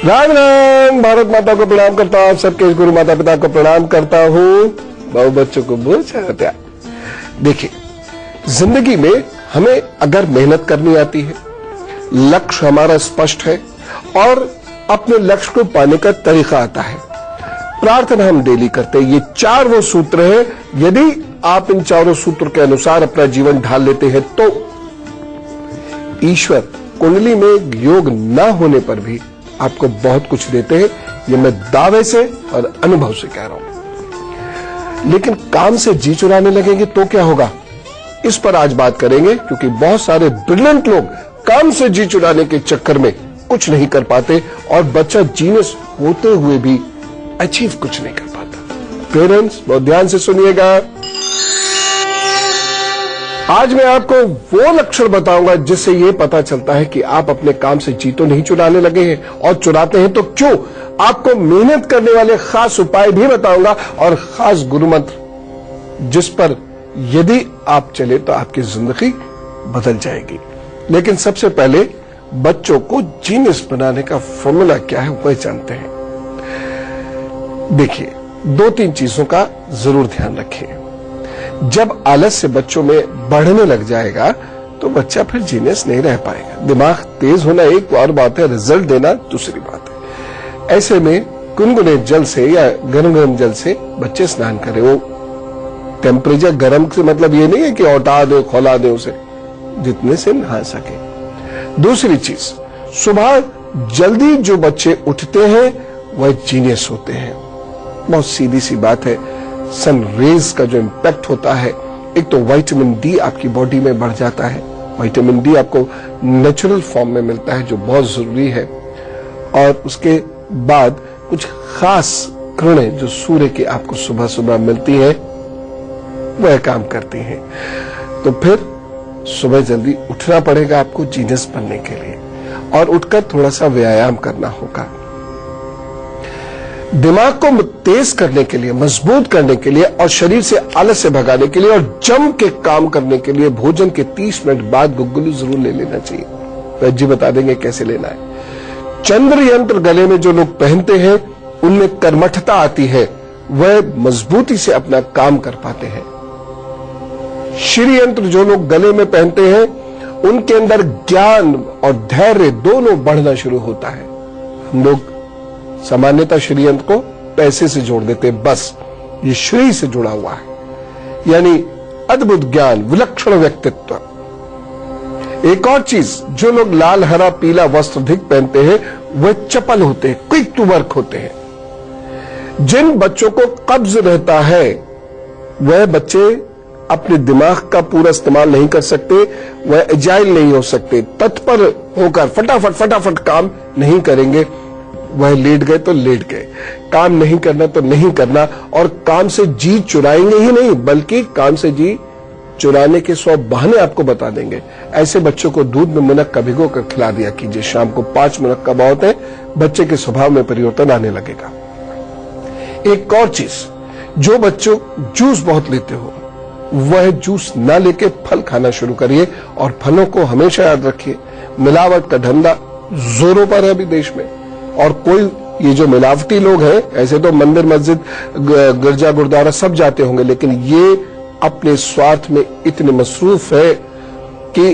राम राम। भारत माता को प्रणाम करता हूँ, आप सबके गुरु माता पिता को प्रणाम करता हूँ, बहु बच्चों को बहुत प्यार। देखिए, जिंदगी में हमें अगर मेहनत करनी आती है, लक्ष्य हमारा स्पष्ट है और अपने लक्ष्य को पाने का तरीका आता है, प्रार्थना हम डेली करते हैं, ये चार वो सूत्र हैं। यदि आप इन चारों सूत्र के अनुसार अपना जीवन ढाल लेते हैं तो ईश्वर कुंडली में योग न होने पर भी आपको बहुत कुछ देते हैं। ये मैं दावे से और अनुभव से कह रहा हूं। लेकिन काम से जी चुराने लगेंगे तो क्या होगा, इस पर आज बात करेंगे, क्योंकि बहुत सारे ब्रिलियंट लोग काम से जी चुराने के चक्कर में कुछ नहीं कर पाते और बच्चा जीनियस होते हुए भी अचीव कुछ नहीं कर पाता। पेरेंट्स बहुत ध्यान से सुनिएगा। आज मैं आपको वो लक्षण बताऊंगा जिससे ये पता चलता है कि आप अपने काम से जी तो नहीं चुराने लगे हैं, और चुराते हैं तो क्यों। आपको मेहनत करने वाले खास उपाय भी बताऊंगा और खास गुरु मंत्र जिस पर यदि आप चले तो आपकी जिंदगी बदल जाएगी। लेकिन सबसे पहले बच्चों को जीनियस बनाने का फॉर्मूला क्या है वह जानते हैं। देखिए, दो तीन चीजों का जरूर ध्यान रखें। जब आलस्य बच्चों में बढ़ने लग जाएगा तो बच्चा फिर जीनियस नहीं रह पाएगा। दिमाग तेज होना एक और बात है, रिजल्ट देना दूसरी बात है। ऐसे में गुनगुने जल से या गर्म गर्म जल से बच्चे स्नान करें। वो टेम्परेचर गर्म से मतलब ये नहीं है कि औटा दे खौला दे उसे, जितने से नहा सके। दूसरी चीज, सुबह जल्दी जो बच्चे उठते हैं वह जीनियस होते हैं। बहुत सीधी सी बात है, सन रेज का जो इंपैक्ट होता है, एक तो विटामिन डी आपकी बॉडी में बढ़ जाता है। विटामिन डी आपको नेचुरल फॉर्म में मिलता है जो बहुत जरूरी है, और उसके बाद कुछ खास किरणें जो सूर्य की आपको सुबह सुबह मिलती है वह काम करती हैं। तो फिर सुबह जल्दी उठना पड़ेगा आपको जीनियस बनने के लिए, और उठकर थोड़ा सा व्यायाम करना होगा। दिमाग को तेज करने के लिए, मजबूत करने के लिए और शरीर से आलस्य भगाने के लिए और जम के काम करने के लिए भोजन के 30 मिनट बाद गुग्गुलू जरूर ले लेना चाहिए। वैद्य जी बता देंगे कैसे लेना है। चंद्र यंत्र गले में जो लोग पहनते हैं उनमें कर्मठता आती है, वह मजबूती से अपना काम कर पाते हैं। श्री यंत्र जो लोग गले में पहनते हैं उनके अंदर ज्ञान और धैर्य दोनों बढ़ना शुरू होता है। हम लोग सामान्यतः श्री यंत्र को पैसे से जोड़ देते हैं, बस ये श्री से जुड़ा हुआ है, यानी अद्भुत ज्ञान, विलक्षण व्यक्तित्व। एक और चीज, जो लोग लाल हरा पीला वस्त्र अधिक पहनते हैं वह चपल होते हैं, क्विक टू वर्क होते हैं। जिन बच्चों को कब्ज रहता है वह बच्चे अपने दिमाग का पूरा इस्तेमाल नहीं कर सकते, वह एजाइल नहीं हो सकते, तत्पर होकर फटाफट काम नहीं करेंगे। वह लेट गए तो लेट गए, काम नहीं करना तो नहीं करना, और काम से जी चुराएंगे ही नहीं बल्कि काम से जी चुराने के 100 बहाने आपको बता देंगे। ऐसे बच्चों को दूध में मुनक्का भिगो कर खिला दिया कीजिए, शाम को 5 मुनक्का बहुत है, बच्चे के स्वभाव में परिवर्तन आने लगेगा। एक और चीज, जो बच्चों जूस बहुत लेते हो वह जूस ना लेके फल खाना शुरू करिए, और फलों को हमेशा याद रखिए, मिलावट का धंधा जोरों पर है अभी देश में, और कोई ये जो मिलावटी लोग हैं, ऐसे तो मंदिर मस्जिद गिरजा गुरुद्वारा सब जाते होंगे, लेकिन ये अपने स्वार्थ में इतने मसरूफ है कि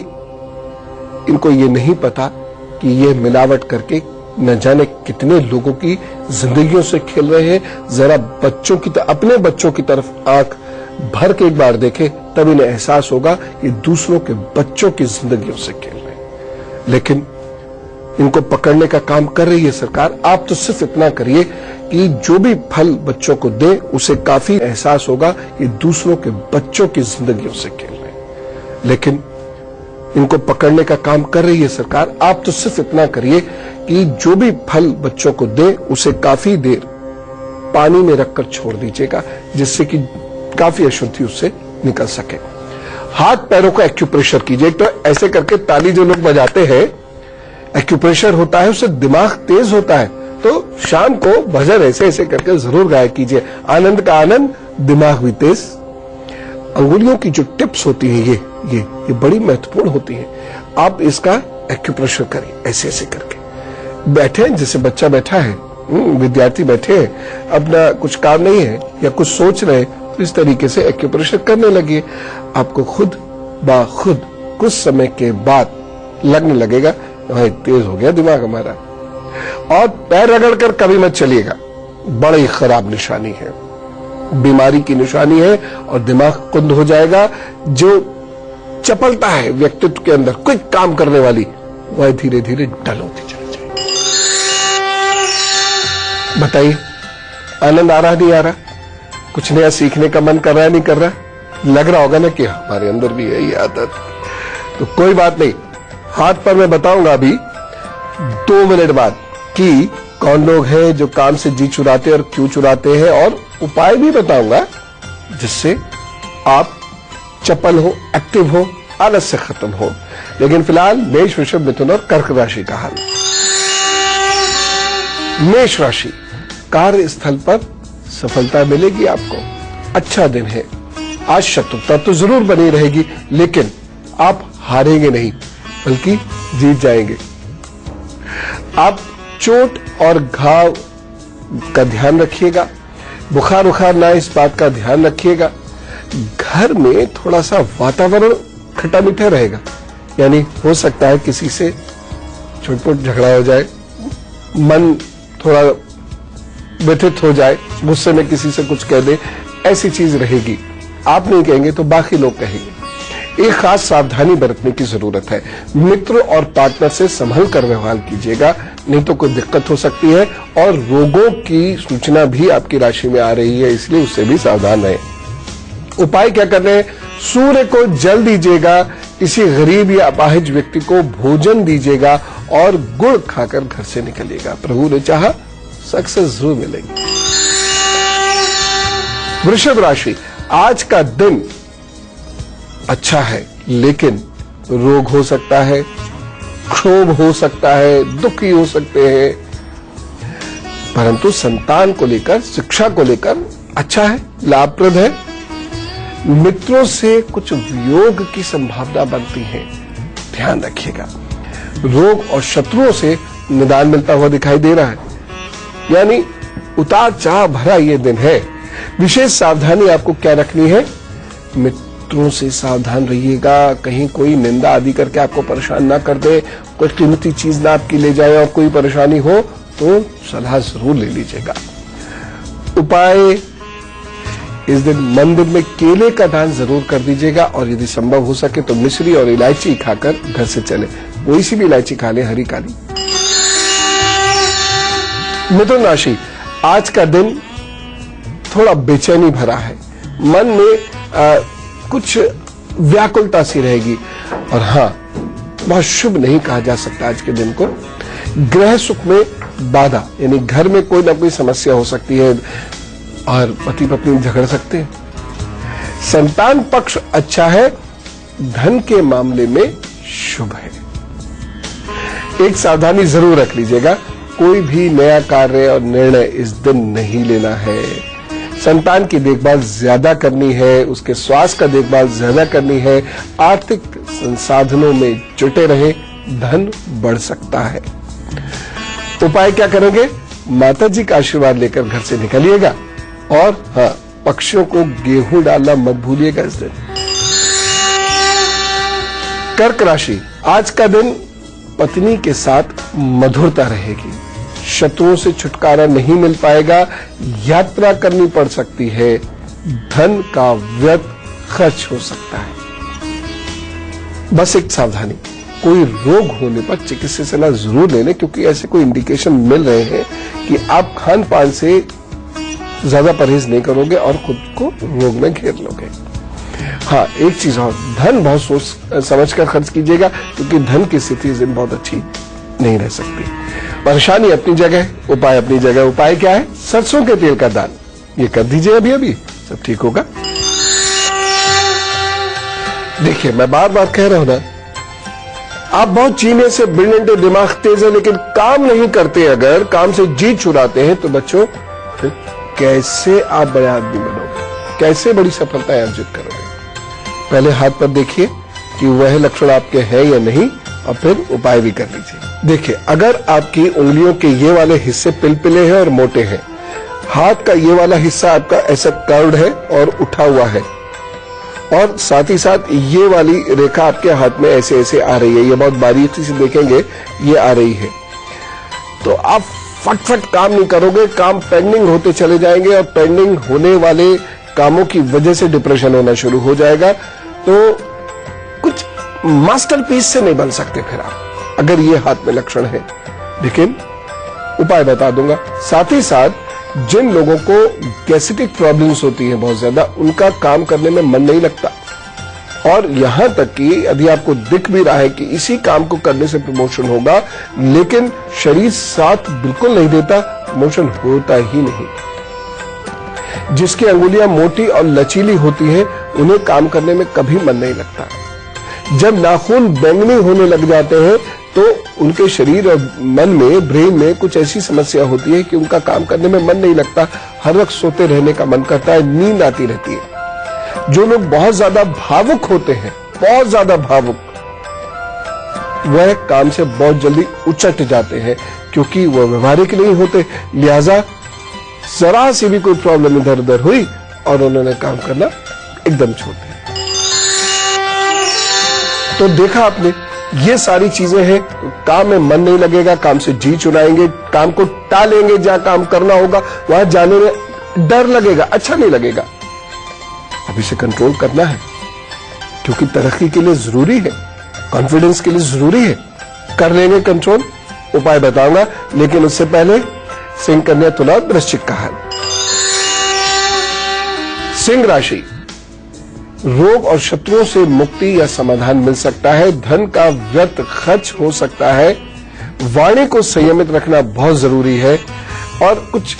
इनको ये नहीं पता कि ये मिलावट करके न जाने कितने लोगों की जिंदगियों से खेल रहे हैं। जरा बच्चों की अपने बच्चों की तरफ आंख भर के एक बार देखे, तब इन्हें एहसास होगा कि दूसरों के बच्चों की जिंदगियों से खेल रहे हैं। लेकिन इनको पकड़ने का काम कर रही है सरकार। आप तो सिर्फ इतना करिए कि जो भी फल बच्चों को दे उसे काफी एहसास होगा कि दूसरों के बच्चों की जिंदगियों से खेल रहे हैं। लेकिन इनको पकड़ने का काम कर रही है सरकार। आप तो सिर्फ इतना करिए कि जो भी फल बच्चों को दे उसे काफी देर पानी में रखकर छोड़ दीजिएगा, जिससे कि काफी अशुद्धि उससे निकल सके। हाथ पैरों का एक्यूप्रेशर कीजिए। तो ऐसे करके ताली जो लोग बजाते हैं, एक्यूप्रेशर होता है, उससे दिमाग तेज होता है। तो शाम को भजन ऐसे ऐसे करके जरूर गाया कीजिए। आनंद का आनंद, दिमाग भी तेज। अंगुलियों की जो टिप्स होती है ये बड़ी महत्वपूर्ण होती है। आप इसका एक्यूप्रेशर करिए ऐसे ऐसे करके। बैठे जैसे बच्चा बैठा है, विद्यार्थी बैठे हैं, अपना कुछ काम नहीं है या कुछ सोच रहे, तो इस तरीके से एक्यूप्रेशर करने लगिए। आपको खुद ब खुद कुछ समय के बाद लगने लगेगा भाई तेज हो गया दिमाग हमारा। और पैर रगड़कर कभी मत चलिएगा, बड़ी खराब निशानी है, बीमारी की निशानी है और दिमाग कुंद हो जाएगा। जो चपलता है व्यक्तित्व के अंदर कोई काम करने वाली, वह धीरे धीरे डल होती चली जाएगी। बताइए आनंद आ रहा नहीं आ रहा? कुछ नया सीखने का मन कर रहा है नहीं कर रहा? लग रहा होगा ना कि हमारे अंदर भी है ये आदत। तो कोई बात नहीं, हाथ पर मैं बताऊंगा अभी 2 मिनट बाद कि कौन लोग हैं जो काम से जी चुराते और क्यों चुराते हैं, और उपाय भी बताऊंगा जिससे आप चपल हो, एक्टिव हो, आलस से खत्म हो। लेकिन फिलहाल मेष, वृषभ, मिथुन और कर्क राशि का हाल। मेष राशि, कार्यस्थल पर सफलता मिलेगी आपको, अच्छा दिन है। आज शत्रुता तो जरूर बनी रहेगी, लेकिन आप हारेंगे नहीं बल्कि जीत जाएंगे। आप चोट और घाव का ध्यान रखिएगा, बुखार उखार ना, इस बात का ध्यान रखिएगा। घर में थोड़ा सा वातावरण खट्टा मीठा रहेगा, यानी हो सकता है किसी से छोट-मोट झगड़ा हो जाए, मन थोड़ा व्यथित हो जाए, गुस्से में किसी से कुछ कह दे, ऐसी चीज रहेगी। आप नहीं कहेंगे तो बाकी लोग कहेंगे। एक खास सावधानी बरतने की जरूरत है। मित्र और पार्टनर से संभल कर व्यवहार कीजिएगा, नहीं तो कोई दिक्कत हो सकती है। और रोगों की सूचना भी आपकी राशि में आ रही है, इसलिए उससे भी सावधान रहें। उपाय क्या करने हैं? सूर्य को जल दीजिएगा, किसी गरीब या अपाहिज व्यक्ति को भोजन दीजिएगा और गुड़ खाकर घर से निकलिएगा। प्रभु ने चाहा सक्सेस जरूर मिलेगी। वृषभ राशि, आज का दिन अच्छा है, लेकिन रोग हो सकता है, क्षोभ हो सकता है, दुखी हो सकते हैं, परंतु संतान को लेकर, शिक्षा को लेकर अच्छा है, लाभप्रद है। मित्रों से कुछ वियोग की संभावना बनती है, ध्यान रखिएगा। रोग और शत्रुओं से निदान मिलता हुआ दिखाई दे रहा है, यानी उतार चढ़ाव भरा ये दिन है। विशेष सावधानी आपको क्या रखनी है? मित्रों से सावधान रहिएगा, कहीं कोई निंदा आदि करके आपको परेशान ना कर दे, कोई कीमती चीज ना आपकी ले जाए और कोई परेशानी हो तो सलाह जरूर ले लीजिएगा। उपाय, इस दिन मंदिर में केले का दान जरूर कर दीजिएगा और यदि संभव हो सके तो मिश्री और इलायची खाकर घर से चले। कोई सी भी इलायची खा ले, हरी काली। मिथुन राशि, आज का दिन थोड़ा बेचैनी भरा है, मन में कुछ व्याकुलता सी रहेगी। और हाँ, बहुत शुभ नहीं कहा जा सकता आज के दिन को। गृह सुख में बाधा, यानी घर में कोई ना कोई समस्या हो सकती है और पति पत्नी झगड़ सकते हैं। संतान पक्ष अच्छा है, धन के मामले में शुभ है। एक सावधानी जरूर रख लीजिएगा, कोई भी नया कार्य और निर्णय इस दिन नहीं लेना है। संतान की देखभाल ज्यादा करनी है, उसके स्वास्थ्य का देखभाल ज्यादा करनी है। आर्थिक संसाधनों में जुटे रहे, धन बढ़ सकता है। उपाय क्या करेंगे? माता जी का आशीर्वाद लेकर घर से निकलिएगा और हाँ, पक्षियों को गेहूं डालना मत भूलिएगा इस दिन। कर्क राशि, आज का दिन पत्नी के साथ मधुरता रहेगी, शत्रुओं से छुटकारा नहीं मिल पाएगा, यात्रा करनी पड़ सकती है, धन का व्यर्थ खर्च हो सकता है। बस एक सावधानी, कोई रोग होने पर चिकित्सा सलाह जरूर ले लें, क्योंकि ऐसे कोई इंडिकेशन मिल रहे हैं कि आप खान पान से ज्यादा परहेज नहीं करोगे और खुद को रोग में घेर लोगे। हाँ, एक चीज और, धन बहुत सोच समझ कर खर्च कीजिएगा, क्योंकि धन की स्थिति बहुत अच्छी नहीं रह सकती। परेशानी अपनी जगह, उपाय अपनी जगह। उपाय क्या है? सरसों के तेल का दान, ये कर दीजिए अभी अभी, सब ठीक होगा। देखिए, मैं बार बार कह रहा हूं ना, आप बहुत जीने से ब्रिलियंट, दिमाग तेज है, लेकिन काम नहीं करते, अगर काम से जी चुराते हैं तो बच्चों फिर कैसे आप बड़ा आदमी बनोगे, कैसे बड़ी सफलता अर्जित करोगे? पहले हाथ पर देखिए कि वह लक्षण आपके हैं या नहीं, और फिर उपाय भी कर लीजिए। देखिए, अगर आपकी उंगलियों के ये वाले हिस्से पिलपिले हैं और मोटे हैं, हाथ का ये वाला हिस्सा आपका ऐसा कर्व्ड है और उठा हुआ है, और साथ ही साथ ये वाली रेखा आपके हाथ में ऐसे ऐसे आ रही है, ये बहुत बारीकी से देखेंगे ये आ रही है, तो आप फटफट काम नहीं करोगे, काम पेंडिंग होते चले जाएंगे और पेंडिंग होने वाले कामों की वजह से डिप्रेशन होना शुरू हो जाएगा। तो कुछ मास्टरपीस से नहीं बन सकते फिर आप, अगर ये हाथ में लक्षण है। लेकिन उपाय बता दूंगा। साथ ही साथ जिन लोगों को गैस्ट्रिक प्रॉब्लम्स होती है बहुत ज्यादा, उनका काम करने में मन नहीं लगता, और यहां तक कि यदि आपको दिख भी रहा है कि इसी काम को करने से प्रमोशन होगा, लेकिन शरीर साथ बिल्कुल नहीं देता, प्रमोशन होता ही नहीं। जिसकी अंगुलियां मोटी और लचीली होती हैं, उन्हें काम करने में कभी मन नहीं लगता। जब नाखून बैंगनी होने लग जाते हैं, तो उनके शरीर और मन में, ब्रेन में कुछ ऐसी समस्या होती है कि उनका काम करने में मन नहीं लगता, हर वक्त सोते रहने का मन करता है, नींद आती रहती है। जो लोग बहुत ज्यादा भावुक होते हैं, बहुत ज्यादा भावुक, वह काम से बहुत जल्दी उचट जाते हैं, क्योंकि वह व्यवहारिक नहीं होते। लिहाजा जरा सी भी कोई प्रॉब्लम इधर उधर हुई और उन्होंने काम करना एकदम छोड़ दिया। तो देखा आपने, ये सारी चीजें हैं। काम में मन नहीं लगेगा, काम से जी चुराएंगे, काम को टालेंगे, जहां काम करना होगा वहां जाने में डर लगेगा, अच्छा नहीं लगेगा। अब इसे कंट्रोल करना है, क्योंकि तरक्की के लिए जरूरी है, कॉन्फिडेंस के लिए जरूरी है। कर लेंगे कंट्रोल, उपाय बताऊंगा, लेकिन उससे पहले सिंह, कन्या, तुला, वृश्चिक का हाल। सिंह राशि, रोग और शत्रुओं से मुक्ति या समाधान मिल सकता है, धन का व्यर्थ खर्च हो सकता है, वाणी को संयमित रखना बहुत जरूरी है, और कुछ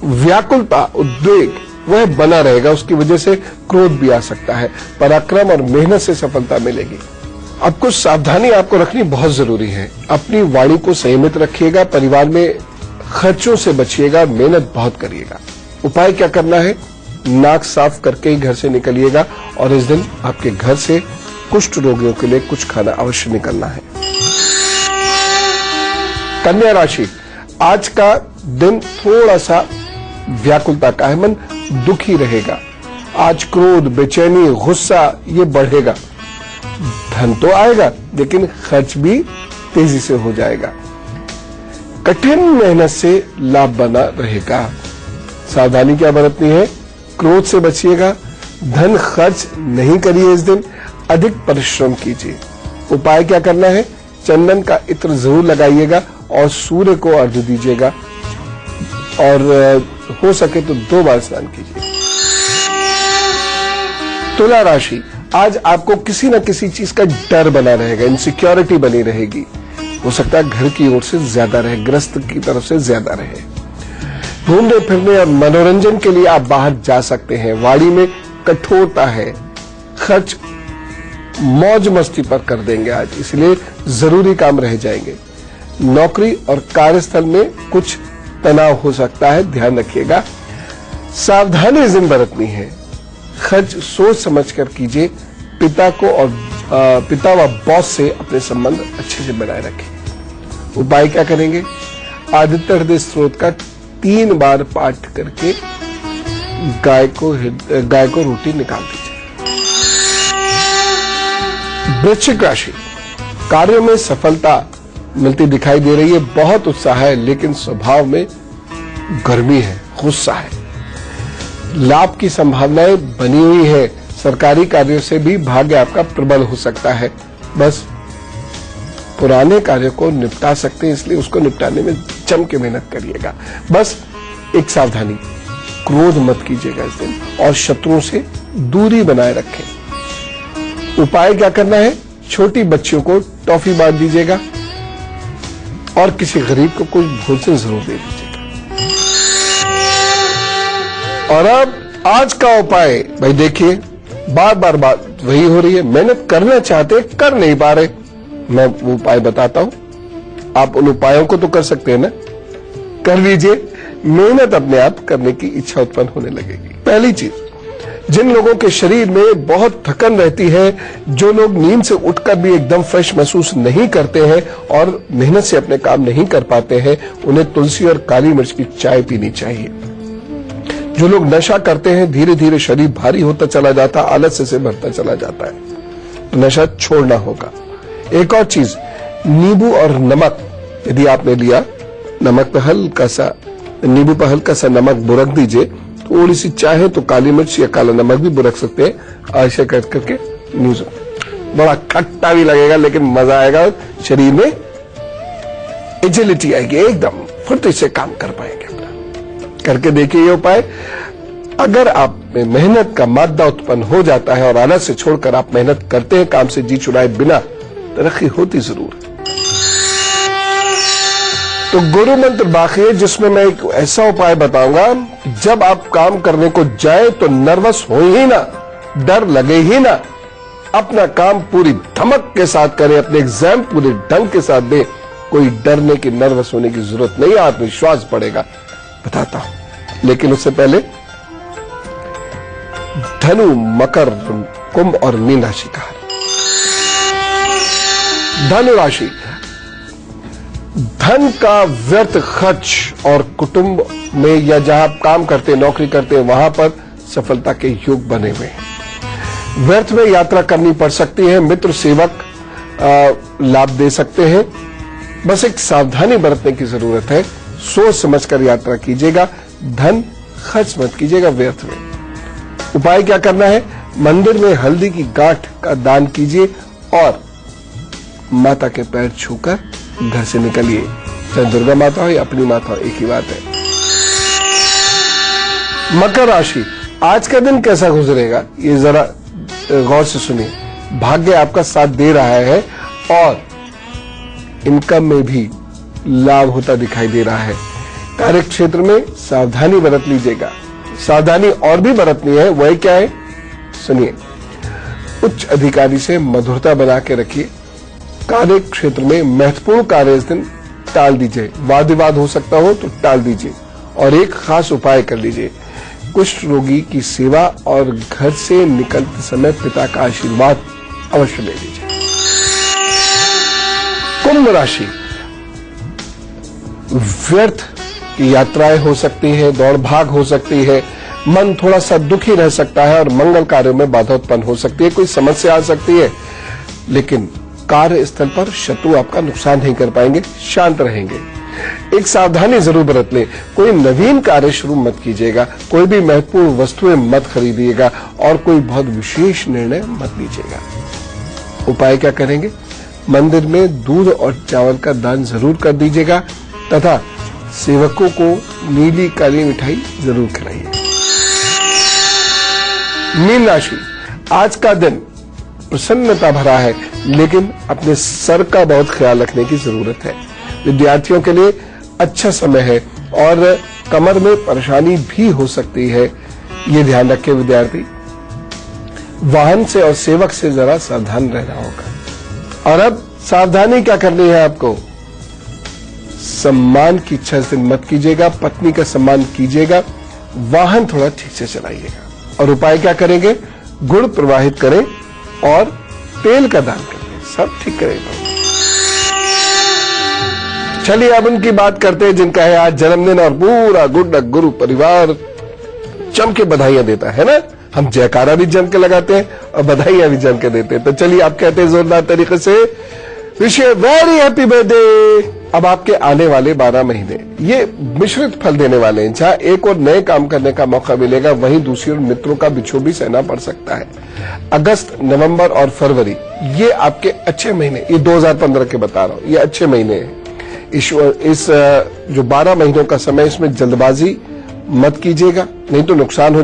व्याकुलता, उद्वेग वह बना रहेगा, उसकी वजह से क्रोध भी आ सकता है। पराक्रम और मेहनत से सफलता मिलेगी। अब कुछ सावधानी आपको रखनी बहुत जरूरी है। अपनी वाणी को संयमित रखिएगा, परिवार में खर्चों से बचिएगा, मेहनत बहुत करिएगा। उपाय क्या करना है? नाक साफ करके ही घर से निकलिएगा, और इस दिन आपके घर से कुष्ठ रोगियों के लिए कुछ खाना अवश्य निकलना है। कन्या राशि, आज का दिन थोड़ा सा व्याकुलता का है, मन दुखी रहेगा। आज क्रोध, बेचैनी, गुस्सा ये बढ़ेगा। धन तो आएगा, लेकिन खर्च भी तेजी से हो जाएगा। कठिन मेहनत से लाभ बना रहेगा। सावधानी क्या बरतनी है? क्रोध से बचिएगा, धन खर्च नहीं करिए इस दिन, अधिक परिश्रम कीजिए। उपाय क्या करना है? चंदन का इत्र जरूर लगाइएगा और सूर्य को अर्घ्य दीजिएगा, और हो सके तो 2 बार स्नान कीजिए। तुला राशि, आज आपको किसी न किसी चीज का डर बना रहेगा, इनसिक्योरिटी बनी रहेगी। हो सकता है घर की ओर से ज्यादा रहे, ग्रस्त की तरफ से ज्यादा रहे। घूमने फिरने और मनोरंजन के लिए आप बाहर जा सकते हैं। वाड़ी में कठोरता है, खर्च मौज मस्ती पर कर देंगे आज, इसलिए जरूरी काम रह जाएंगे। नौकरी और कार्यस्थल में कुछ तनाव हो सकता है, ध्यान रखिएगा। सावधानी इस दिन बरतनी है, खर्च सोच समझ कर कीजिए। पिता को और पिता व बॉस से अपने संबंध अच्छे से बनाए रखें। उपाय क्या करेंगे? आदित्य हृदय स्त्रोत का 3 बार पाठ करके गाय को रोटी निकाल दीजिए। वृश्चिक राशि, कार्यों में सफलता मिलती दिखाई दे रही है, बहुत उत्साह है, लेकिन स्वभाव में गर्मी है, गुस्सा है। लाभ की संभावनाएं बनी हुई है। सरकारी कार्यों से भी भाग्य आपका प्रबल हो सकता है। बस पुराने कार्यों को निपटा सकते हैं, इसलिए उसको निपटाने में जम के मेहनत करिएगा। बस एक सावधानी, क्रोध मत कीजिएगा इस दिन, और शत्रुओं से दूरी बनाए रखें। उपाय क्या करना है? छोटी बच्चियों को टॉफी बांट दीजिएगा, और किसी गरीब को कुछ भोजन जरूर दे दीजिएगा। और अब आज का उपाय, भाई देखिए, बार बार बात वही हो रही है, मेहनत करना चाहते कर नहीं पा रहे। मैं वो उपाय बताता हूं, आप उन उपायों को तो कर सकते हैं ना, कर लीजिए। मेहनत अपने आप करने की इच्छा उत्पन्न होने लगेगी। पहली चीज, जिन लोगों के शरीर में बहुत थकन रहती है, जो लोग नींद से उठकर भी एकदम फ्रेश महसूस नहीं करते हैं और मेहनत से अपने काम नहीं कर पाते हैं, उन्हें तुलसी और काली मिर्च की चाय पीनी चाहिए। जो लोग नशा करते हैं, धीरे धीरे शरीर भारी होता चला जाता, आलस्य से भरता चला जाता है, तो नशा छोड़ना होगा। एक और चीज, नींबू और नमक यदि आपने लिया, नमक पे हल्का सा, नींबू पर हल्का सा नमक बुरक दीजिए, थोड़ी सी चाहे तो काली मिर्च या काला नमक भी बुरक सकते हैं। ऐसे करके नींद बड़ा खट्टा भी लगेगा, लेकिन मजा आएगा, शरीर में एजिलिटी आएगी, एकदम फुर्ती से काम कर पाएंगे। अपना करके देखिए ये उपाय। अगर आप में मेहनत का मादा उत्पन्न हो जाता है और आलस से छोड़कर आप मेहनत करते हैं, काम से जी चुराए बिना, तरक्की होती जरूर है। तो गुरु मंत्र बाकी है, जिसमें मैं एक ऐसा उपाय बताऊंगा, जब आप काम करने को जाए तो नर्वस हो ही ना, डर लगे ही ना, अपना काम पूरी धमक के साथ करें, अपने एग्जाम पूरे ढंग के साथ दें। कोई डरने की, नर्वस होने की जरूरत नहीं, आत्मविश्वास बढ़ेगा, बताता हूं। लेकिन उससे पहले धनु, मकर, कुंभ और मीन राशि का। धनु राशि, धन का व्यर्थ खर्च और कुटुंब में या जहां आप काम करते हैं, नौकरी करते हैं, वहां पर सफलता के योग बने हुए हैं। व्यर्थ में यात्रा करनी पड़ सकती है, मित्र सेवक लाभ दे सकते हैं। बस एक सावधानी बरतने की जरूरत है, सोच समझकर यात्रा कीजिएगा, धन खर्च मत कीजिएगा व्यर्थ में। उपाय क्या करना है, मंदिर में हल्दी की गांठ का दान कीजिए और माता के पैर छूकर घर से निकलिए। चाहे दुर्गा माता हो या अपनी माता हो, एक ही बात है। मकर राशि, आज का दिन कैसा गुजरेगा ये जरा गौर से सुनिए। भाग्य आपका साथ दे रहा है और इनकम में भी लाभ होता दिखाई दे रहा है। कार्य क्षेत्र में सावधानी बरत लीजिएगा। सावधानी और भी बरतनी है, वह क्या है सुनिए। उच्च अधिकारी से मधुरता बना के रखिए। कार्य क्षेत्र में महत्वपूर्ण कार्य इस दिन टाल दीजिए। वाद विवाद हो सकता हो तो टाल दीजिए और एक खास उपाय कर लीजिए। कुष्ठ रोगी की सेवा और घर से निकलते समय पिता का आशीर्वाद अवश्य ले लीजिए। कुंभ राशि, व्यर्थ की यात्राएं हो सकती है, दौड़ भाग हो सकती है, मन थोड़ा सा दुखी रह सकता है और मंगल कार्यों में बाधा उत्पन्न हो सकती है, कोई समस्या आ सकती है, लेकिन कार्य स्थल पर शत्रु आपका नुकसान नहीं कर पाएंगे, शांत रहेंगे। एक सावधानी जरूर बरत लें, कोई नवीन कार्य शुरू मत कीजिएगा, कोई भी महत्वपूर्ण वस्तुएं मत खरीदिएगा और कोई बहुत विशेष निर्णय मत लीजिएगा। उपाय क्या करेंगे, मंदिर में दूध और चावल का दान जरूर कर दीजिएगा तथा सेवकों को नीली काली मिठाई जरूर खिलाइए। मीन राशि, आज का दिन प्रसन्नता भरा है, लेकिन अपने सर का बहुत ख्याल रखने की जरूरत है। विद्यार्थियों के लिए अच्छा समय है और कमर में परेशानी भी हो सकती है, ये ध्यान रखें विद्यार्थी। वाहन से और सेवक से जरा सावधान रहना होगा। और अब सावधानी क्या करनी है आपको, सम्मान की इच्छा इस दिन मत कीजिएगा, पत्नी का सम्मान कीजिएगा, वाहन थोड़ा ठीक से चलाइएगा। और उपाय क्या करेंगे, गुड़ प्रवाहित करें और तेल का दान करें, सब ठीक करेगा। चलिए अब उनकी बात करते हैं जिनका है आज जन्मदिन और पूरा गुरु परिवार जम के बधाइयां देता है ना। हम जयकारा भी जम के लगाते हैं और बधाइयां भी जम के देते हैं। तो चलिए आप कहते हैं जोरदार तरीके से, wish you very happy birthday. अब आपके आने वाले 12 महीने ये मिश्रित फल देने वाले हैं। जहां एक और नए काम करने का मौका मिलेगा, वहीं दूसरी ओर मित्रों का बिछोह भी सहना पड़ सकता है। अगस्त, नवंबर और फरवरी ये आपके अच्छे महीने, ये 2015 के बता रहा हूं, ये अच्छे महीने हैं। इस जो 12 महीनों का समय, इसमें जल्दबाजी मत कीजिएगा, नहीं तो नुकसान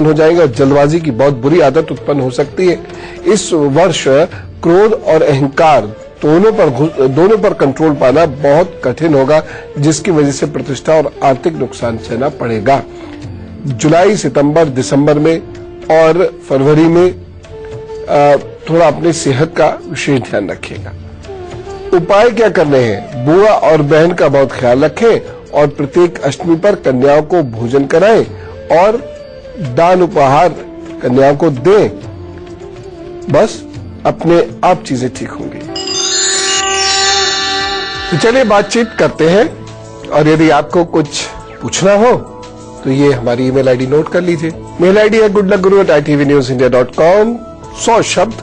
हो जाएगा। और जल्दबाजी की बहुत बुरी आदत उत्पन्न हो सकती है। इस वर्ष क्रोध और अहंकार दोनों पर कंट्रोल पाना बहुत कठिन होगा, जिसकी वजह से प्रतिष्ठा और आर्थिक नुकसान सहना पड़ेगा। जुलाई, सितंबर, दिसंबर में और फरवरी में थोड़ा अपनी सेहत का विशेष ध्यान रखिएगा। उपाय क्या करने हैं, बुआ और बहन का बहुत ख्याल रखें और प्रत्येक अष्टमी पर कन्याओं को भोजन कराएं और दान उपहार कन्याओं को दें, बस अपने आप चीजें ठीक होंगी। तो चलिए बातचीत करते हैं, और यदि आपको कुछ पूछना हो तो ये हमारी ईमेल आईडी नोट कर लीजिए। मेल आईडी है goodluckguru@itvnewsindia.com। 100 शब्द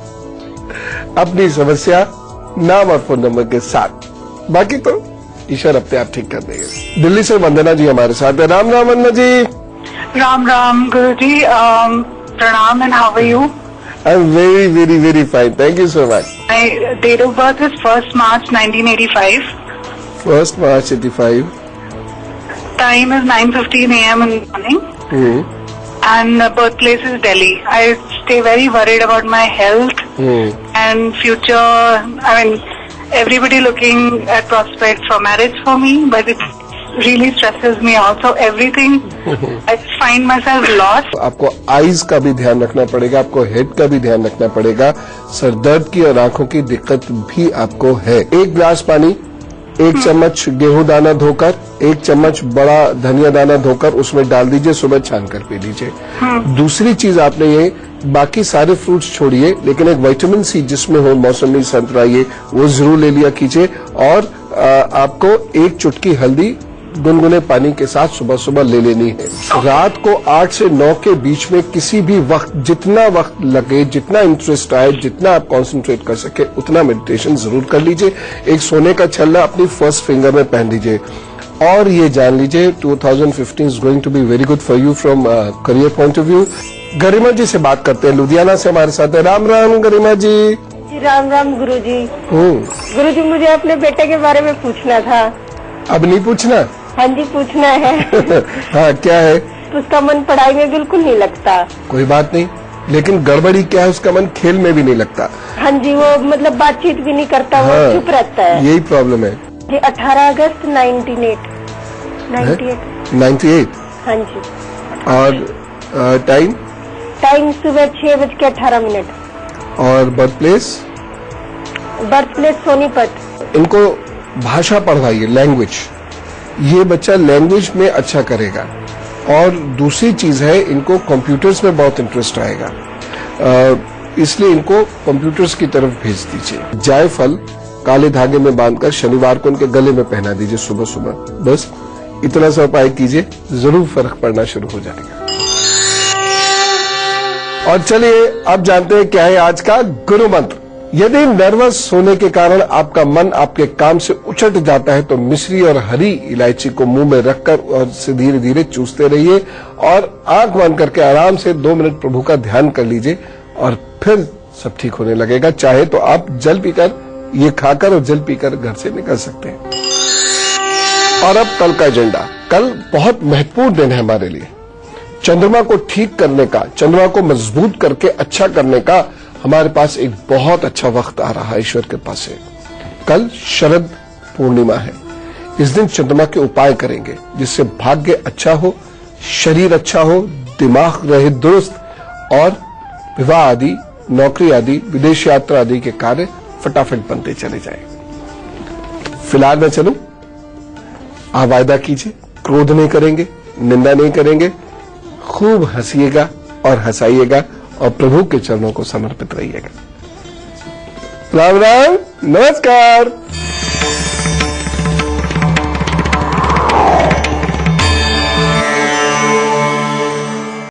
अपनी समस्या, नाम और फोन नंबर के साथ, बाकी तो ईश्वर अपने आप ठीक कर देंगे। दिल्ली से वंदना जी हमारे साथ है। राम राम वंदना जी। राम राम गुरु जी, प्रणाम and how are you? I am very very very fine, thank you so much. My date of birth is 1st March 1985. 1st March 85. Time is 9:15 a.m. in the morning. And birthplace is Delhi. I stay very worried about my health and future. I mean, everybody looking at prospects for marriage for me, but it really stresses me also. Everything, I find myself lost. आपको eyes का भी ध्यान रखना पड़ेगा, आपको head का भी ध्यान रखना पड़ेगा, सर दर्द की और आंखों की दिक्कत भी आपको है। 1 गिलास पानी, 1 चम्मच गेहूं दाना धोकर, 1 चम्मच बड़ा धनिया दाना धोकर उसमें डाल दीजिए, सुबह छान कर पी लीजिए। दूसरी चीज आपने ये, बाकी सारे फ्रूट्स छोड़िए, लेकिन एक विटामिन सी जिसमें हो, मौसमी, संतरा, ये वो जरूर ले लिया कीजिए। और आपको 1 चुटकी हल्दी गुनगुने पानी के साथ सुबह सुबह ले लेनी है। रात को 8 से 9 के बीच में किसी भी वक्त, जितना वक्त लगे, जितना इंटरेस्ट आए, जितना आप कंसंट्रेट कर सके, उतना मेडिटेशन जरूर कर लीजिए। एक सोने का छल्ला अपनी फर्स्ट फिंगर में पहन लीजिए। और ये जान लीजिए 2015 is going to be very good for you from career point of view. Garima ji से बात करते हैं, लुधियाना से हमारे साथ है। राम राम गरिमा जी। राम राम गुरु जी। गुरु जी, मुझे अपने बेटे के बारे में पूछना था। अब नहीं पूछना? हाँ जी, पूछना है। हाँ, क्या है? उसका मन पढ़ाई में बिल्कुल नहीं लगता। कोई बात नहीं, लेकिन गड़बड़ी क्या है, उसका मन खेल में भी नहीं लगता। हाँ जी, वो मतलब बातचीत भी नहीं करता, हाँ, वो चुप रहता है। यही प्रॉब्लम है जी। 18 अगस्त 98। हाँ जी। और टाइम सुबह 6:18। और बर्थ प्लेस सोनीपत। इनको भाषा पढ़वाइए, लैंग्वेज। ये बच्चा लैंग्वेज में अच्छा करेगा। और दूसरी चीज है, इनको कंप्यूटर्स में बहुत इंटरेस्ट आएगा, इसलिए इनको कंप्यूटर्स की तरफ भेज दीजिए। जायफल काले धागे में बांधकर शनिवार को उनके गले में पहना दीजिए सुबह सुबह। बस इतना सा उपाय कीजिए, जरूर फर्क पड़ना शुरू हो जाएगा। और चलिए अब जानते हैं क्या है आज का गुरु मंत्र। यदि नर्वस होने के कारण आपका मन आपके काम से उछट जाता है तो मिश्री और हरी इलायची को मुंह में रखकर और से धीरे धीरे चूसते रहिए, और आंख बंद करके आराम से 2 मिनट प्रभु का ध्यान कर लीजिए, और फिर सब ठीक होने लगेगा। चाहे तो आप जल पीकर, ये खाकर और जल पीकर घर से निकल सकते हैं। और अब कल का एजेंडा। कल बहुत महत्वपूर्ण दिन है हमारे लिए। चंद्रमा को ठीक करने का, चंद्रमा को मजबूत करके अच्छा करने का हमारे पास एक बहुत अच्छा वक्त आ रहा है ईश्वर के पास से। कल शरद पूर्णिमा है। इस दिन चंद्रमा के उपाय करेंगे जिससे भाग्य अच्छा हो, शरीर अच्छा हो, दिमाग रहे दुरुस्त, और विवाह आदि, नौकरी आदि, विदेश यात्रा आदि के कार्य फटाफट बनते चले जाए। फिलहाल मैं चलूं? आप वायदा कीजिए, क्रोध नहीं करेंगे, निंदा नहीं करेंगे, खूब हंसिएगा और हंसाइएगा, और प्रभु के चरणों को समर्पित रहिएगा। राम राम, नमस्कार।